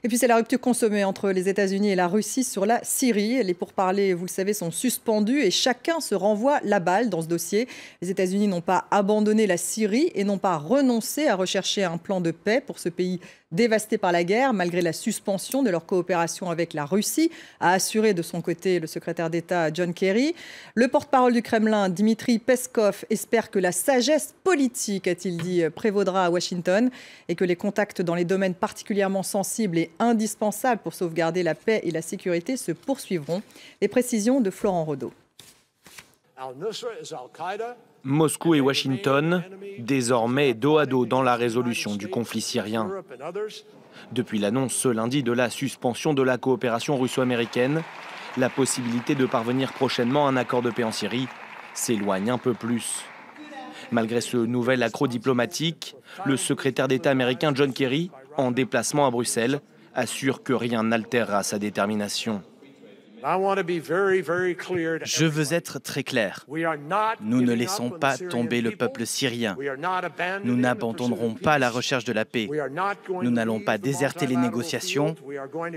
Et puis c'est la rupture consommée entre les États-Unis et la Russie sur la Syrie. Les pourparlers, vous le savez, sont suspendus et chacun se renvoie la balle dans ce dossier. Les États-Unis n'ont pas abandonné la Syrie et n'ont pas renoncé à rechercher un plan de paix pour ce pays dévasté par la guerre, malgré la suspension de leur coopération avec la Russie, a assuré de son côté le secrétaire d'État John Kerry. Le porte-parole du Kremlin, Dmitri Peskov, espère que la sagesse politique, a-t-il dit, prévaudra à Washington et que les contacts dans les domaines particulièrement sensibles et indispensables pour sauvegarder la paix et la sécurité se poursuivront. Les précisions de Florent Rodeau. Moscou et Washington, désormais dos à dos dans la résolution du conflit syrien. Depuis l'annonce ce lundi de la suspension de la coopération russo-américaine, la possibilité de parvenir prochainement à un accord de paix en Syrie s'éloigne un peu plus. Malgré ce nouvel accroc diplomatique, le secrétaire d'État américain John Kerry, en déplacement à Bruxelles, assure que rien n'altérera sa détermination. Je veux être très clair. Nous ne laissons pas tomber le peuple syrien. Nous n'abandonnerons pas la recherche de la paix. Nous n'allons pas déserter les négociations.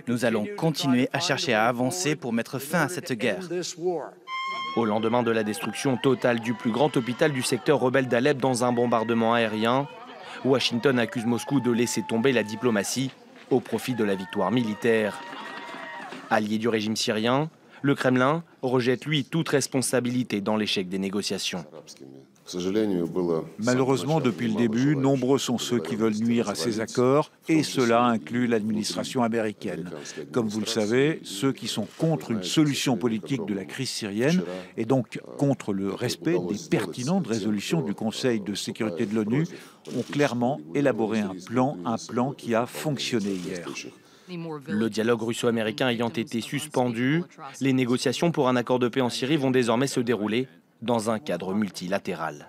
Nous allons continuer à chercher à avancer pour mettre fin à cette guerre. Au lendemain de la destruction totale du plus grand hôpital du secteur rebelle d'Alep dans un bombardement aérien, Washington accuse Moscou de laisser tomber la diplomatie au profit de la victoire militaire. Allié du régime syrien, le Kremlin rejette lui toute responsabilité dans l'échec des négociations. Malheureusement, depuis le début, nombreux sont ceux qui veulent nuire à ces accords et cela inclut l'administration américaine. Comme vous le savez, ceux qui sont contre une solution politique de la crise syrienne et donc contre le respect des pertinentes résolutions du Conseil de sécurité de l'ONU ont clairement élaboré un plan qui a fonctionné hier. Le dialogue russo-américain ayant été suspendu, les négociations pour un accord de paix en Syrie vont désormais se dérouler dans un cadre multilatéral.